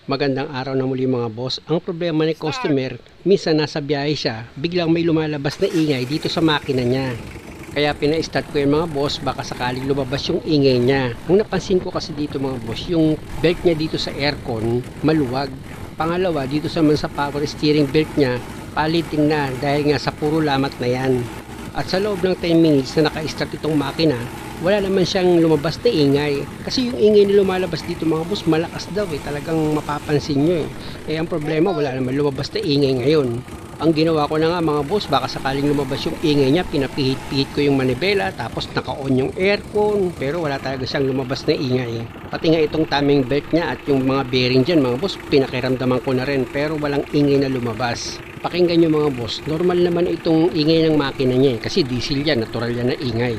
Magandang araw na muli mga boss. Ang problema ni customer, minsan nasa biyahe siya, biglang may lumalabas na ingay dito sa makina niya. Kaya pina-start ko yung mga boss, baka sakaling lumabas yung ingay niya. Ang napansin ko kasi dito mga boss, yung belt niya dito sa aircon, maluwag. Pangalawa, dito sa power steering belt niya, paliting na dahil nga sa puro lamat na yan. At sa loob ng 10 minutes na naka-start itong makina, wala naman siyang lumabas na ingay. Kasi yung ingay na lumalabas dito mga boss, malakas daw talagang mapapansin nyo ang problema, wala naman lumabas na ingay ngayon. Ang ginawa ko na nga mga boss, baka sakaling lumabas yung ingay niya, pinapihit-pihit ko yung manibela, tapos naka-on yung aircon, pero wala talaga siyang lumabas na ingay. Pati nga itong timing belt niya at yung mga bearing dyan mga boss, pinakiramdaman ko na rin, pero walang ingay na lumabas. Pakinggan nyo mga boss, normal naman itong ingay ng makina niya kasi diesel yan, natural yan na ingay.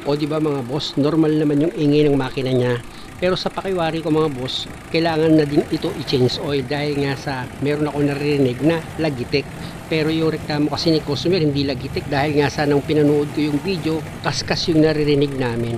O di ba mga boss, normal naman yung ingay ng makina niya. Pero sa pakiwari ko mga boss, kailangan na din ito i-change oil dahil nga sa meron ako naririnig na lagitik. Pero yung reklamo kasi ni customer hindi lagitik dahil nga sa nang pinanood ko yung video, kaskas yung naririnig namin.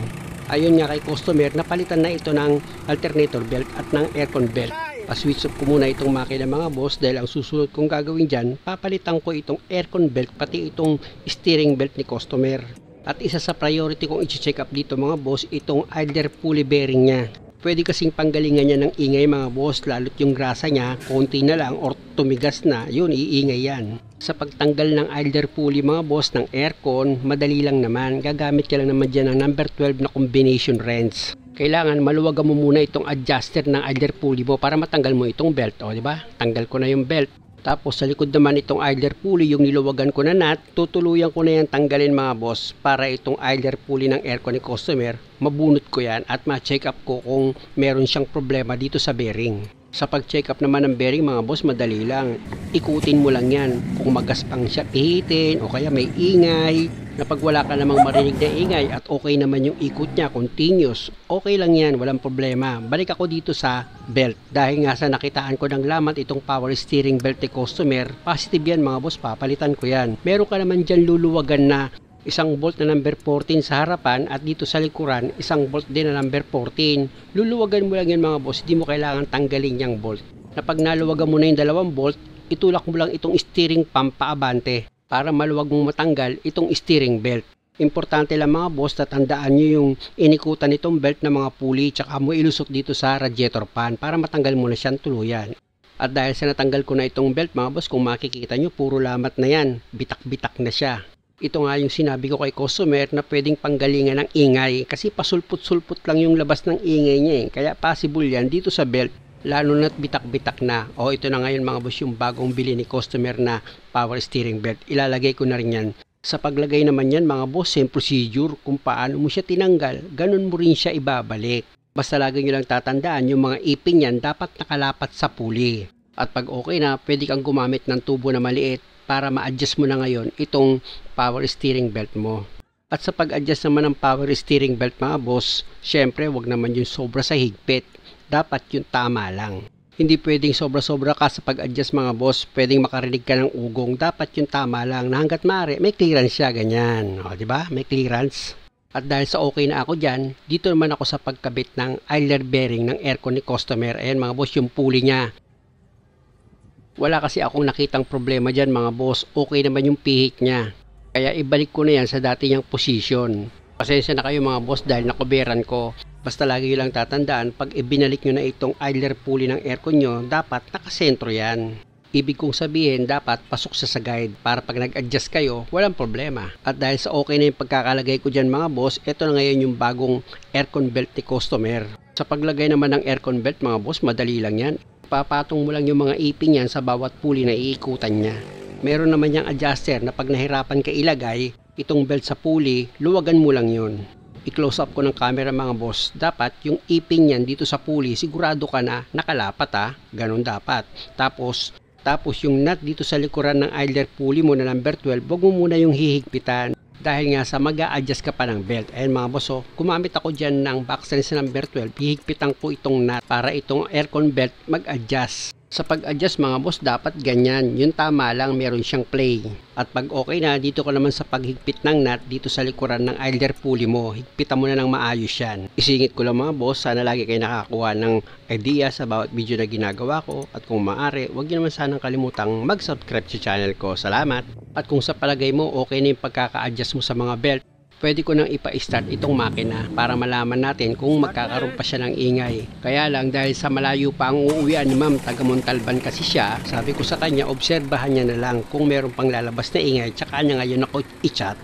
Ayun nga kay customer, napalitan na ito ng alternator belt at ng aircon belt. Pa-switch off ko muna itong makina mga boss dahil ang susunod kong gagawin dyan, papalitan ko itong aircon belt pati itong steering belt ni customer. At isa sa priority kong i-check up dito mga boss, itong idler pulley bearing niya. Pwede kasing panggalingan niya ng ingay mga boss, lalo't yung grasa niya, konti na lang or tumigas na, yun iingay yan. Sa pagtanggal ng idler pulley mga boss ng aircon, madali lang naman, gagamit ka lang naman dyan ng number 12 na combination wrench. Kailangan maluwagan mo muna itong adjuster ng idler pulley mo para matanggal mo itong belt, o diba? Tanggal ko na yung belt. Tapos sa likod naman itong idler pulley, yung niluwagan ko na nut, tutuluyan ko na yan tanggalin mga boss para itong idler pulley ng aircon ni customer, mabunot ko yan at ma-check up ko kung meron siyang problema dito sa bearing. Sa pag-check up naman ng bearing mga boss, madali lang. Ikutin mo lang yan. Kung magaspang siya, pihitin o kaya may ingay. Na pag wala ka namang marinig na ingay at okay naman yung ikot niya, continuous, okay lang yan, walang problema. Balik ako dito sa belt. Dahil nga sa nakitaan ko ng lamat itong power steering belt ni customer, positive yan mga boss, papalitan ko yan. Meron ka naman dyan luluwagan na isang bolt na number 14 sa harapan at dito sa likuran, isang bolt din na number 14. Luluwagan mo lang yan mga boss, hindi mo kailangan tanggalin yung bolt. Na pag naluwagan mo na yung dalawang bolt, itulak mo lang itong steering pump paabante para maluwag mong matanggal itong steering belt. Importante lang mga boss na tandaan nyo yung inikutan nitong belt ng mga pulley tsaka mo ilusot dito sa radiator pan para matanggal mo na siyang tuluyan. At dahil sa natanggal ko na itong belt mga boss, kung makikita nyo puro lamat na yan, bitak-bitak na siya. Ito nga yung sinabi ko kay customer na pwedeng panggalingan ng ingay kasi pasulput-sulput lang yung labas ng ingay niya kaya possible yan dito sa belt. Lalo na't bitak-bitak na. O ito na ngayon mga boss yung bagong bili ni customer na power steering belt. Ilalagay ko na rin yan. Sa paglagay naman yan mga boss, same procedure. Kung paano mo siya tinanggal, ganun mo rin siya ibabalik. Basta lagi nyo lang tatandaan yung mga ipin yan dapat nakalapat sa pulley. At pag okay na, pwede kang gumamit ng tubo na maliit para ma-adjust mo na ngayon itong power steering belt mo. At sa pag-adjust naman ng power steering belt mga boss, syempre wag naman yung sobra sa higpit. Dapat yung tama lang. Hindi pwedeng sobra-sobra ka sa pag-adjust mga boss. Pwedeng makarinig ka ng ugong. Dapat yung tama lang na hanggat maaari may clearance siya, ganyan. O, diba? May clearance. At dahil sa okay na ako dyan, dito naman ako sa pagkabit ng idler bearing ng aircon ni customer. Ayan mga boss, yung pulley niya. Wala kasi akong nakitang problema dyan mga boss. Okay naman yung pihit niya. Kaya ibalik ko na yan sa dati niyang position. Pasensya na kayo mga boss dahil nakuberan ko. Basta lagi nyo lang tatandaan, pag ibinalik nyo na itong idler pulley ng aircon nyo, dapat nakasentro yan. Ibig kong sabihin, dapat pasok siya sa guide para pag nag-adjust kayo, walang problema. At dahil sa okay na yung pagkakalagay ko dyan mga boss, ito na ngayon yung bagong aircon belt ni customer. Sa paglagay naman ng aircon belt mga boss, madali lang yan. Papatong mo lang yung mga ipin yan sa bawat pulley na iikutan niya. Meron naman yung adjuster na pag nahirapan ka ilagay itong belt sa pulley, luwagan mo lang yun. I-close up ko ng camera mga boss. Dapat yung ipin yan dito sa pulley, sigurado ka na nakalapat ganun dapat. Tapos yung nut dito sa likuran ng idler pulley mo na number 12, wag mo muna yung hihigpitan. Dahil nga sa mag-a-adjust ka pa ng belt. Ayan mga boss, gumamit ako dyan ng box wrench number 12. Hihigpitan ko itong nut para itong aircon belt mag-adjust. Sa pag-adjust mga boss, dapat ganyan. Yung tama lang, meron siyang play. At pag okay na, dito ko naman sa paghigpit ng nut dito sa likuran ng idler pulley mo. Higpitan mo na ng maayos yan. Isingit ko lang mga boss, sana lagi kayo nakakakuha ng idea sa bawat video na ginagawa ko. At kung maaari, huwag niyo naman sanang kalimutang mag-subscribe sa channel ko. Salamat! At kung sa palagay mo, okay na yung pagkaka-adjust mo sa mga belt, pwede ko nang ipa-start itong makina para malaman natin kung magkakaroon pa siya ng ingay. Kaya lang dahil sa malayo pa ang uuwian ni ma'am, taga Montalban kasi siya, sabi ko sa kanya, obserbahan niya na lang kung meron pang lalabas na ingay, tsaka niya ngayon ako i-chat